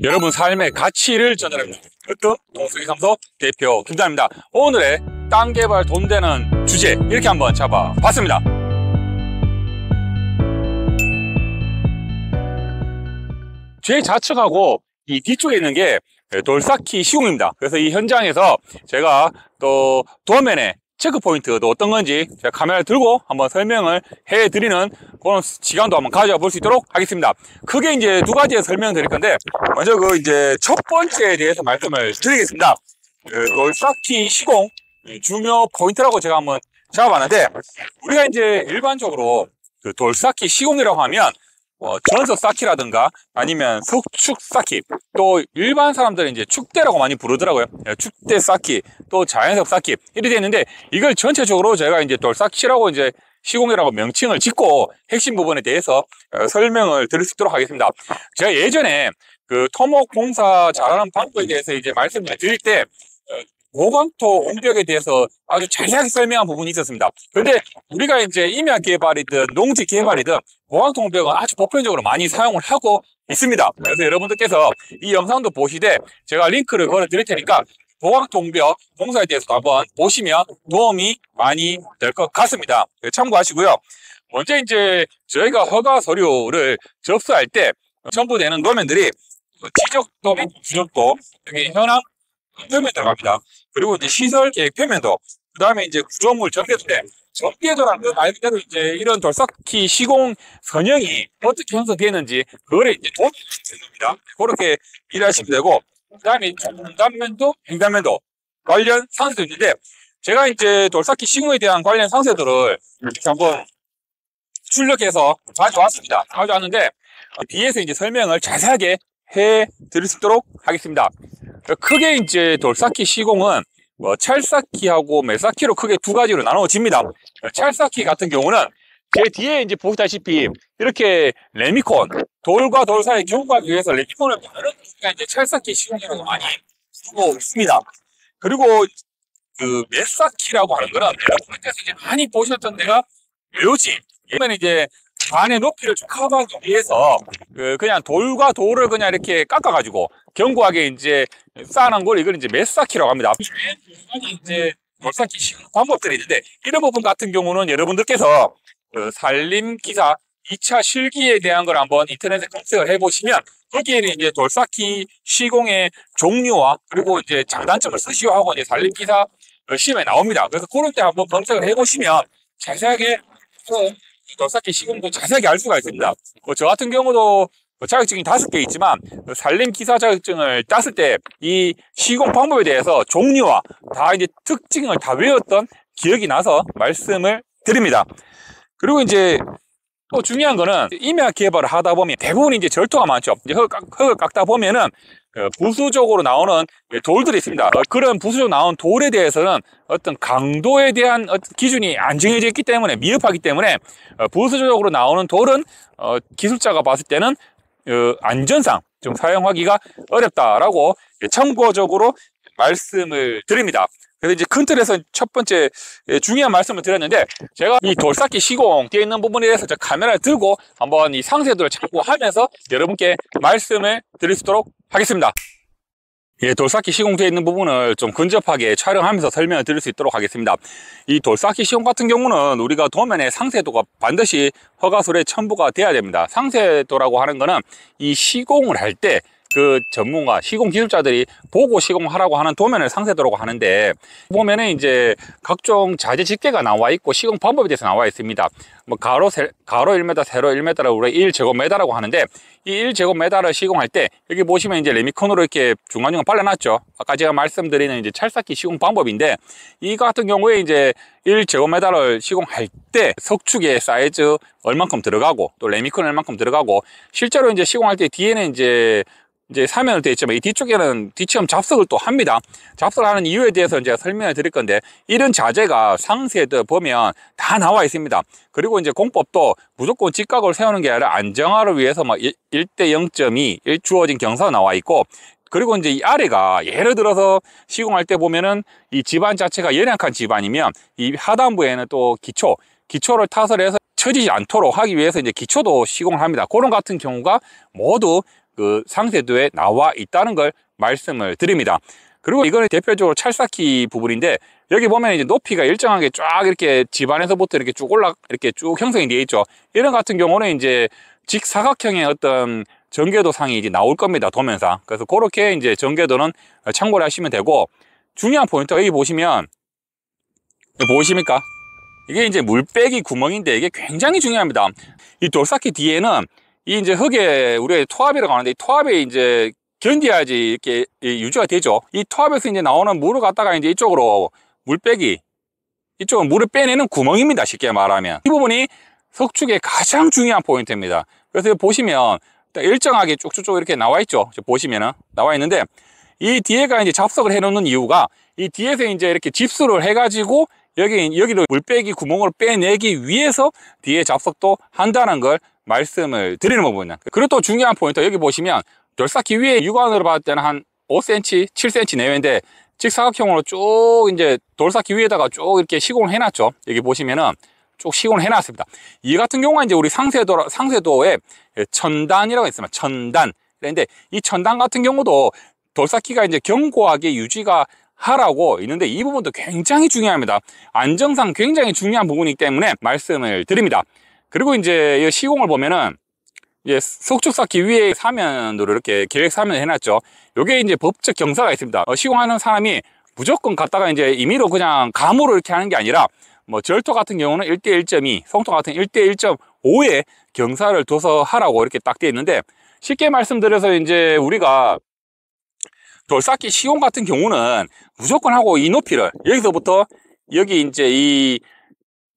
여러분 삶의 가치를 전달합니다. 으뜸 동수기삼소 대표 김단입니다. 오늘의 땅 개발 돈 되는 주제 이렇게 한번 잡아봤습니다. 제 좌측하고 이 뒤쪽에 있는 게 돌쌓기 시공입니다. 그래서 이 현장에서 제가 또 도면에 체크포인트도 어떤 건지 제가 카메라를 들고 한번 설명을 해드리는 그런 시간도 한번 가져볼 수 있도록 하겠습니다. 크게 이제 두 가지의 설명을 드릴 건데, 먼저 이제 첫 번째에 대해서 말씀을 드리겠습니다. 돌쌓기 시공 중요 포인트라고 제가 한번 잡아봤는데, 우리가 이제 일반적으로 돌쌓기 시공이라고 하면 전석 쌓기라든가 아니면 석축 쌓기, 또 일반 사람들은 이제 축대라고 많이 부르더라고요. 축대 쌓기, 또 자연석 쌓기 이렇게 되어 있는데, 이걸 전체적으로 제가 이제 돌쌓기라고 이제 시공이라고 명칭을 짓고 핵심 부분에 대해서 설명을 드릴 수 있도록 하겠습니다. 제가 예전에 토목 공사 잘하는 방법에 대해서 이제 말씀을 드릴 때 보강토 옹벽에 대해서 아주 자세하게 설명한 부분이 있었습니다. 그런데 우리가 이제 임야 개발이든 농지 개발이든 보강토 옹벽은 아주 보편적으로 많이 사용을 하고 있습니다. 그래서 여러분들께서 이 영상도 보시되 제가 링크를 걸어 드릴 테니까 보강토 옹벽 공사에 대해서 한번 보시면 도움이 많이 될 것 같습니다. 참고하시고요. 먼저 이제 저희가 허가 서류를 접수할 때 첨부되는 도면들이 지적도 및 주적도, 여기 현황 표면 들어갑니다. 그리고 이제 시설 계획 표면도, 그 다음에 이제 구조물 전개도인데, 전개도라는 건 말 그대로 이제 이런 돌쌓기 시공 선형이 어떻게 형성되는지 그거를 이제 도움이 됩니다. 그렇게 이해하시면 되고, 그 다음에 중단면도, 횡단면도 관련 상세도 있는데, 제가 이제 돌쌓기 시공에 대한 관련 상세들을 이렇게 한번 출력해서 가져왔습니다. 가져왔는데 뒤에서 이제 설명을 자세하게 해 드릴 수 있도록 하겠습니다. 크게 이제 돌쌓기 시공은 찰쌓기하고 매쌓기로 크게 두 가지로 나누어집니다. 찰쌓기 같은 경우는 제 뒤에 이제 보시다시피 이렇게 레미콘, 돌과 돌 사이 경과하기 위해서 레미콘을 바르는 게 이제 찰쌓기 시공이라고 많이 부르고 있습니다. 그리고 매쌓기라고 하는 거는 여러분께서 이제 많이 보셨던 데가 묘지, 이번에 이제 반의 높이를 좀 커버하기 위해서 그냥 돌과 돌을 그냥 이렇게 깎아가지고 견고하게 이제 쌓아놓은 걸 이걸 이제 매쌓기라고 합니다. 이제 돌쌓기 시공 방법들이 있는데, 이런 부분 같은 경우는 여러분들께서 산림기사 2차 실기에 대한 걸 한번 인터넷에 검색을 해보시면 거기에는 이제 돌쌓기 시공의 종류와 그리고 이제 장단점을 쓰시오 하고 이제 산림기사 시험에 나옵니다. 그래서 그럴 때 한번 검색을 해보시면 자세하게 돌쌓기 시공도 자세하게 알 수가 있습니다. 저 같은 경우도 자격증이 5개 있지만 산림기사 자격증을 땄을 때 이 시공 방법에 대해서 종류와 다 이제 특징을 다 외웠던 기억이 나서 말씀을 드립니다. 그리고 이제 또 중요한 거는 임야 개발을 하다 보면 대부분 이제 절토가 많죠. 이제 흙을 깎다 보면은 부수적으로 나오는 돌들이 있습니다. 그런 부수적으로 나온 돌에 대해서는 어떤 강도에 대한 기준이 안 정해져 있기 때문에, 미흡하기 때문에 부수적으로 나오는 돌은 기술자가 봤을 때는 안전상 좀 사용하기가 어렵다라고 참고적으로 말씀을 드립니다. 그래서 이제 큰 틀에서 첫 번째 중요한 말씀을 드렸는데, 제가 이 돌쌓기 시공 되어 있는 부분에 대해서 카메라를 들고 한번 이 상세도를 참고하면서 여러분께 말씀을 드릴 수 있도록 하겠습니다. 예, 돌쌓기 시공되어 있는 부분을 좀 근접하게 촬영하면서 설명을 드릴 수 있도록 하겠습니다. 이 돌쌓기 시공 같은 경우는 우리가 도면에 상세도가 반드시 허가서류에 첨부가 돼야 됩니다. 상세도라고 하는 거는 이 시공을 할 때 전문가, 시공 기술자들이 보고 시공하라고 하는 도면을 상세도라고 하는데, 보면은 이제 각종 자재 집계가 나와 있고 시공 방법에 대해서 나와 있습니다. 가로 1m, 세로 1m를 우리가 1제곱미터라고 하는데, 이 1제곱미터를 시공할 때 여기 보시면 이제 레미콘으로 이렇게 중간중간 발라놨죠. 아까 제가 말씀드리는 이제 찰쌓기 시공 방법인데, 이 같은 경우에 이제 1제곱미터를 시공할 때 석축의 사이즈 얼만큼 들어가고 또 레미콘 얼만큼 들어가고, 실제로 이제 시공할 때 뒤에는 이제 사면으로 되어 있지만 이 뒤쪽에는 뒤처럼 잡석을 또 합니다. 잡석을 하는 이유에 대해서 제가 설명을 드릴 건데, 이런 자재가 상세도 보면 다 나와 있습니다. 그리고 이제 공법도 무조건 직각을 세우는 게 아니라 안정화를 위해서 1대 0.2 주어진 경사가 나와 있고, 그리고 이제 이 아래가 예를 들어서 시공할 때 보면은 이 지반 자체가 연약한 지반이면 이 하단부에는 또 기초를 타설해서 처지지 않도록 하기 위해서 이제 기초도 시공을 합니다. 그런 같은 경우가 모두 그 상세도에 나와 있다는 걸 말씀을 드립니다. 그리고 이거는 대표적으로 찰싹키 부분인데, 여기 보면 이제 높이가 일정하게 쫙 이렇게 집안에서부터 이렇게 쭉 이렇게 쭉 형성이 되어 있죠. 이런 같은 경우는 이제 직사각형의 어떤 전개도 상이 이제 나올 겁니다. 도면상. 그래서 그렇게 이제 전개도는 참고를 하시면 되고, 중요한 포인트가 여기 보시면, 보이십니까? 이게 이제 물빼기 구멍인데 이게 굉장히 중요합니다. 이 돌쌓기 뒤에는 이 이제 흙에 우리가 토합이라고 하는데, 이 토합에 이제 견뎌야지 이렇게 유지가 되죠. 이 토합에서 이제 나오는 물을 갖다가 이제 이쪽으로 물빼기, 이쪽은 물을 빼내는 구멍입니다. 쉽게 말하면. 이 부분이 석축의 가장 중요한 포인트입니다. 그래서 보시면 일정하게 쭉쭉쭉 이렇게 나와 있죠. 보시면은 나와 있는데, 이 뒤에가 이제 잡석을 해 놓는 이유가, 이 뒤에서 이제 이렇게 집수를 해 가지고 여기로 물빼기 구멍을 빼내기 위해서 뒤에 잡석도 한다는 걸 말씀을 드리는 부분입니다. 그리고 또 중요한 포인트, 여기 보시면 돌쌓기 위에 육안으로 봤을 때는 한 5cm, 7cm 내외인데, 직사각형으로 쭉 이제 돌쌓기 위에다가 쭉 이렇게 시공을 해놨죠. 여기 보시면은 쭉 시공을 해놨습니다. 이 같은 경우가 이제 우리 상세도에 천단이라고 있습니다. 천단. 그런데 이 천단 같은 경우도 돌쌓기가 이제 견고하게 유지가 하라고 있는데, 이 부분도 굉장히 중요합니다. 안정상 굉장히 중요한 부분이기 때문에 말씀을 드립니다. 그리고 이제 이 시공을 보면은 이제 석축 쌓기 위에 사면으로 이렇게 계획 사면을 해놨죠. 요게 이제 법적 경사가 있습니다. 시공하는 사람이 무조건 갖다가 이제 임의로 그냥 감으로 이렇게 하는 게 아니라, 뭐 절토 같은 경우는 1대 1.2, 성토 같은 1대 1.5의 경사를 둬서 하라고 이렇게 딱 되어 있는데, 쉽게 말씀드려서 이제 우리가 돌쌓기 시공 같은 경우는 무조건 하고 이 높이를 여기서부터 여기 이제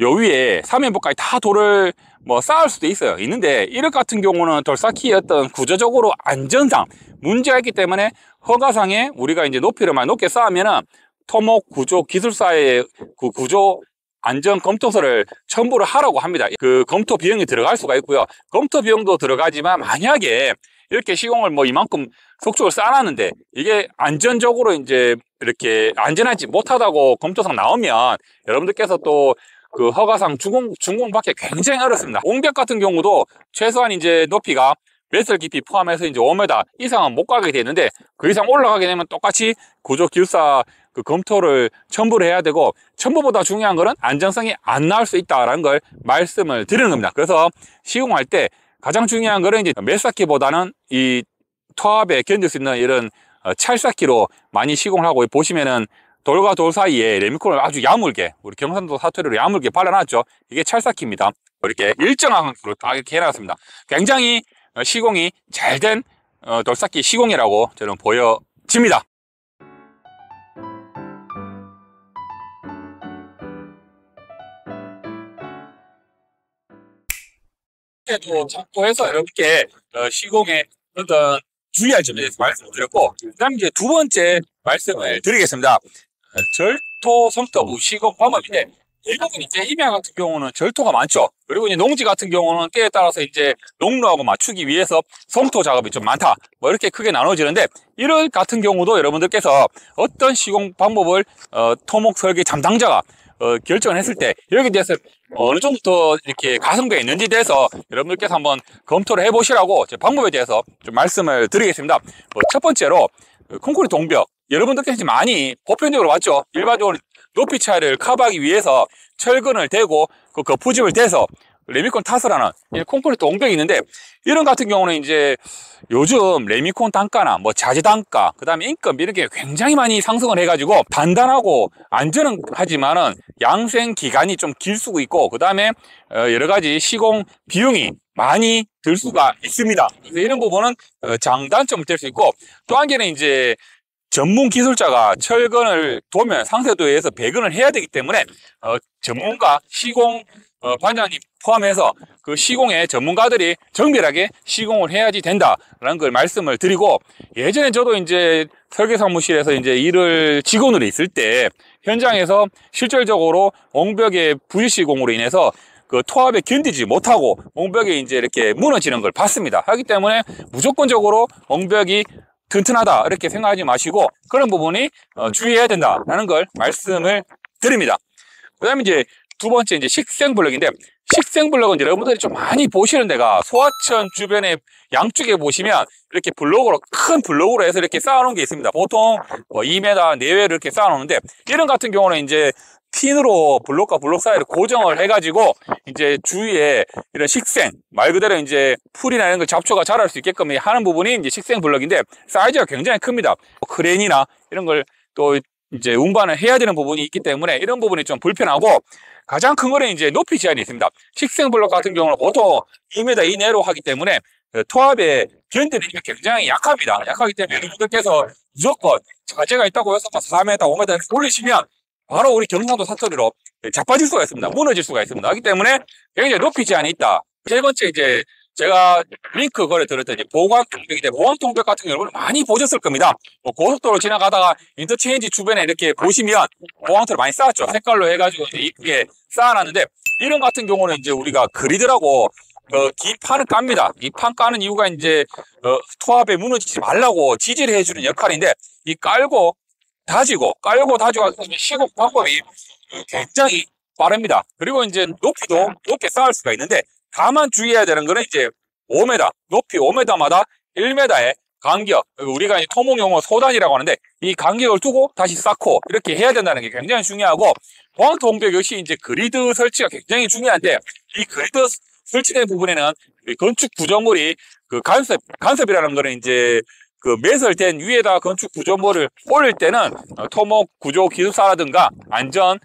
요 위에 사면부까지 다 돌을 뭐 쌓을 수도 있는데, 이럴 같은 경우는 돌쌓기의 어떤 구조적으로 안전상 문제가 있기 때문에 허가상에 우리가 이제 높이를 많이 높게 쌓으면은 토목 구조 기술사의 그 구조 안전 검토서를 첨부를 하라고 합니다. 그 검토 비용이 들어갈 수가 있고요. 검토 비용도 들어가지만, 만약에 이렇게 시공을 뭐 이만큼 석축을 쌓아놨는데 이게 안전적으로 이제 이렇게 안전하지 못하다고 검토상 나오면, 여러분들께서 또 그 허가상 준공받기 굉장히 어렵습니다. 옹벽 같은 경우도 최소한 이제 높이가 배설 깊이 포함해서 이제 5m 이상은 못 가게 되는데, 그 이상 올라가게 되면 똑같이 구조기술사 그 검토를 첨부를 해야 되고, 첨부보다 중요한 거는 안전성이 안 나올 수 있다라는 걸 말씀을 드리는 겁니다. 그래서 시공할 때 가장 중요한 거는 이제 메쌓기보다는 이 토합에 견딜 수 있는 이런 찰쌓기로 많이 시공을 하고, 보시면은 돌과 돌 사이에 레미콘을 아주 야물게, 우리 경상도 사투리로 야물게 발라놨죠. 이게 찰쌓기입니다. 이렇게 일정한 각도로 딱 이렇게 해놨습니다. 굉장히 시공이 잘 된 돌쌓기 시공이라고 저는 보여집니다. 또 참고해서 여러분께 시공의 어떤 주의할 점에 대해서 말씀을 드렸고, 그 다음에 이제 두 번째 말씀을 드리겠습니다. 절토 성토부 시공 방법인데, 대부분 이제 임야 같은 경우는 절토가 많죠. 그리고 이제 농지 같은 경우는 때에 따라서 이제 농로하고 맞추기 위해서 성토 작업이 좀 많다, 뭐 이렇게 크게 나눠지는데, 이럴 같은 경우도 여러분들께서 어떤 시공 방법을 토목 설계 담당자가 결정을 했을 때 여기에 대해서 어느 정도 더 이렇게 가성비가 있는지에 대해서 여러분들께서 한번 검토를 해보시라고 제 방법에 대해서 좀 말씀을 드리겠습니다. 첫 번째로 콘크리트 옹벽, 여러분들께서 많이 보편적으로 봤죠. 일반적으로 높이 차이를 커버하기 위해서 철근을 대고 그 거푸집을 대서 레미콘 탓을 하는 콘크리트 옹벽이 있는데, 이런 같은 경우는 이제 요즘 레미콘 단가나 뭐 자재 단가, 그 다음에 인건비 이런 게 굉장히 많이 상승을 해가지고 단단하고 안전은 하지만은 양생 기간이 좀 길 수가 있고, 그 다음에 여러 가지 시공 비용이 많이 들 수가 있습니다. 그래서 이런 부분은 장단점이 될 수 있고, 또 한 개는 이제 전문 기술자가 철근을 도면 상세도에 의해서 배근을 해야 되기 때문에 전문가 시공 반장님 포함해서 그 시공의 전문가들이 정밀하게 시공을 해야지 된다라는 걸 말씀을 드리고, 예전에 저도 이제 설계 사무실에서 이제 일을 직원으로 있을 때 현장에서 실질적으로 옹벽의 부실 시공으로 인해서 그 토합에 견디지 못하고 옹벽이 이제 이렇게 무너지는 걸 봤습니다. 하기 때문에 무조건적으로 옹벽이 튼튼하다 이렇게 생각하지 마시고, 그런 부분이 주의해야 된다라는 걸 말씀을 드립니다. 그 다음에 이제 두 번째 이제 식생블럭인데, 식생블럭은 여러분들이 좀 많이 보시는 데가 소하천 주변에 양쪽에 보시면 이렇게 블록으로, 큰 블록으로 해서 이렇게 쌓아놓은 게 있습니다. 보통 뭐 2m 내외로 이렇게 쌓아놓는데, 이런 같은 경우는 이제 핀으로 블록과 블록 사이를 고정을 해가지고 이제 주위에 이런 식생, 말 그대로 이제 풀이나 이런 걸 잡초가 자랄 수 있게끔 하는 부분이 이제 식생 블럭인데, 사이즈가 굉장히 큽니다. 크레인이나 이런 걸 또 이제 운반을 해야 되는 부분이 있기 때문에 이런 부분이 좀 불편하고, 가장 큰 거는 이제 높이 제한이 있습니다. 식생 블록 같은 경우는 보통 2m 이내로 하기 때문에 토합에 견디는 게 굉장히 약합니다. 약하기 때문에 여러분들께서 무조건 자재가 있다고 해서 4m, 5m 올리시면 바로 우리 경상도 사투리로 자빠질 수가 있습니다. 무너질 수가 있습니다. 그렇기 때문에 굉장히 높이 제한이 있다. 세 번째, 이제 제가 링크 거래 들었더니 보강통벽인데, 보강통벽 같은 경우 여러분 많이 보셨을 겁니다. 뭐 고속도로 지나가다가 인터체인지 주변에 이렇게 보시면 보강토를 많이 쌓았죠. 색깔로 해가지고 이쁘게 쌓아놨는데, 이런 같은 경우는 이제 우리가 그리드라고 기판을 깝니다. 이 판 까는 이유가 이제 토합에 무너지지 말라고 지지를 해주는 역할인데, 이 깔고 다지고 시공 방법이 굉장히 빠릅니다. 그리고 이제 높이도 높게 쌓을 수가 있는데, 다만 주의해야 되는 거는 이제 5m, 높이 5m마다 1m의 간격, 우리가 토목 용어 소단이라고 하는데, 이 간격을 두고 다시 쌓고 이렇게 해야 된다는 게 굉장히 중요하고, 보강통벽 역시 이제 그리드 설치가 굉장히 중요한데, 이 그리드 설치된 부분에는 건축 구조물이 간섭이라는 거는 이제 매설된 위에다 건축 구조물을 올릴 때는 토목 구조 기술사라든가 안전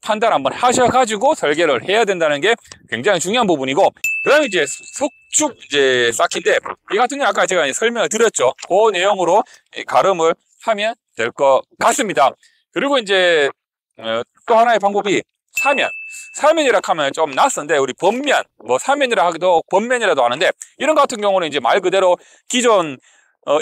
판단 한번 하셔가지고 설계를 해야 된다는 게 굉장히 중요한 부분이고, 그 다음에 이제 석축 이제 쌓기인데, 이 같은 경우 아까 제가 설명을 드렸죠. 그 내용으로 가름을 하면 될 것 같습니다. 그리고 이제 또 하나의 방법이 사면이라 하면 좀 낯선데, 우리 번면, 뭐 사면이라 하기도 번면이라도 하는데, 이런 같은 경우는 이제 말 그대로 기존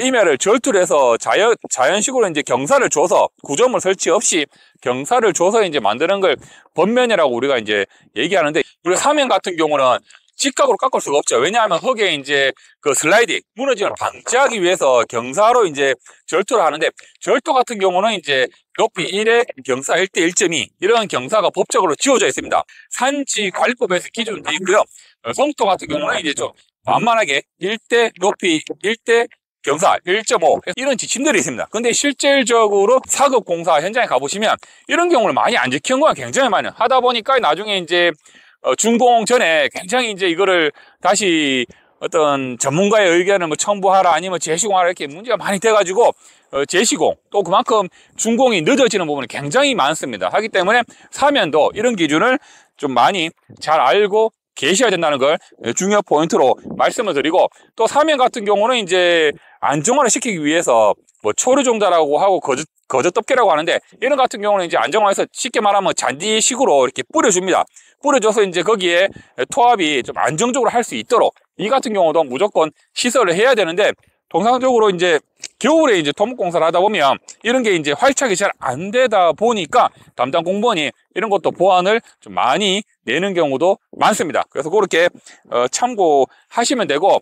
임야를 절투를 해서 자연식으로 이제 경사를 줘서, 구조물 설치 없이 경사를 줘서 이제 만드는 걸 번면이라고 우리가 이제 얘기하는데, 우리 사면 같은 경우는 직각으로 깎을 수가 없죠. 왜냐하면 흙에 이제 슬라이딩, 무너짐을 방지하기 위해서 경사로 이제 절투를 하는데, 절투 같은 경우는 이제 높이 1에 경사 1대 1.2 이런 경사가 법적으로 지어져 있습니다. 산지관리법에서 기준되어 있고요. 성토 같은 경우는 이제 좀 만만하게 1대 높이 1대 경사 1.5 이런 지침들이 있습니다. 근데 실질적으로 사급 공사 현장에 가보시면 이런 경우를 많이 안 지키는 거가 굉장히 많아요. 하다 보니까 나중에 이제 준공 전에 굉장히 이제 이거를 다시 어떤 전문가의 의견을 뭐 첨부하라, 아니면 재시공하라, 이렇게 문제가 많이 돼가지고 재시공, 또 그만큼 준공이 늦어지는 부분이 굉장히 많습니다. 하기 때문에 사면도 이런 기준을 좀 많이 잘 알고 계셔야 된다는 걸 중요 포인트로 말씀을 드리고, 또 사면 같은 경우는 이제 안정화를 시키기 위해서 뭐 초르종자라고 하고 거저덮개라고 하는데, 이런 같은 경우는 이제 안정화해서 쉽게 말하면 잔디식으로 이렇게 뿌려줍니다. 뿌려줘서 이제 거기에 토합이 좀 안정적으로 할 수 있도록, 이 같은 경우도 무조건 시설을 해야 되는데, 통상적으로 이제 겨울에 이제 토목공사를 하다 보면 이런 게 이제 활착이 잘 안 되다 보니까 담당 공무원이 이런 것도 보완을 좀 많이 내는 경우도 많습니다. 그래서 그렇게 참고하시면 되고,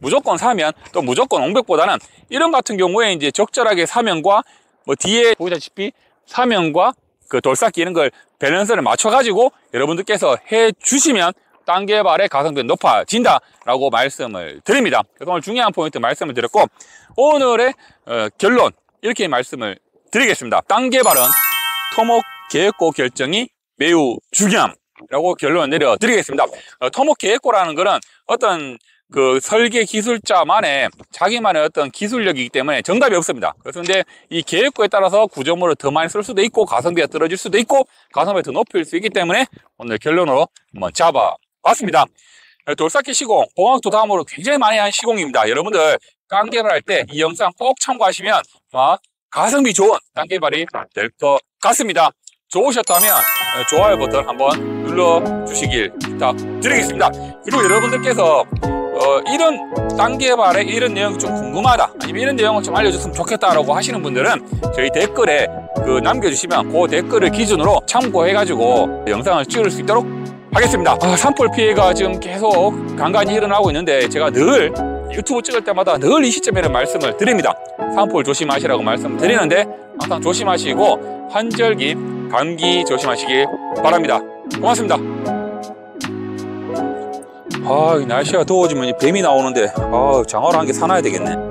무조건 사면 또 무조건 옹벽보다는 이런 같은 경우에 이제 적절하게 사면과 뭐 뒤에 보시다시피 사면과 돌쌓기 이런 걸 밸런스를 맞춰가지고 여러분들께서 해 주시면 땅 개발의 가성비가 높아진다라고 말씀을 드립니다. 그래서 오늘 중요한 포인트 말씀을 드렸고, 오늘의 결론 이렇게 말씀을 드리겠습니다. 땅 개발은 토목 계획고 결정이 매우 중요함라고 결론을 내려드리겠습니다. 토목 계획고라는 거는 어떤 설계 기술자만의 자기만의 어떤 기술력이기 때문에 정답이 없습니다. 그런데 이 계획고에 따라서 구조물을 더 많이 쓸 수도 있고, 가성비가 떨어질 수도 있고, 가성비가 더 높일 수 있기 때문에 오늘 결론으로 한번 잡아봤습니다. 돌쌓기 시공, 보강토 다음으로 굉장히 많이 한 시공입니다. 여러분들 땅 개발할 때 이 영상 꼭 참고하시면 가성비 좋은 땅 개발이 될 것 같습니다. 좋으셨다면 좋아요 버튼 한번 눌러주시길 부탁드리겠습니다. 그리고 여러분들께서 이런 땅 개발에 이런 내용이 좀 궁금하다, 아니면 이런 내용을 좀 알려줬으면 좋겠다라고 하시는 분들은 저희 댓글에 남겨주시면 그 댓글을 기준으로 참고해가지고 영상을 찍을 수 있도록 하겠습니다. 산불 피해가 지금 계속 간간히 일어나고 있는데, 제가 늘 유튜브 찍을 때마다 늘 이 시점에는 말씀을 드립니다. 산불 조심하시라고 말씀드리는데 항상 조심하시고 환절기, 감기 조심하시길 바랍니다. 고맙습니다. 아, 이 날씨가 더워지면 이 뱀이 나오는데, 아, 장화를 한 개 사놔야 되겠네.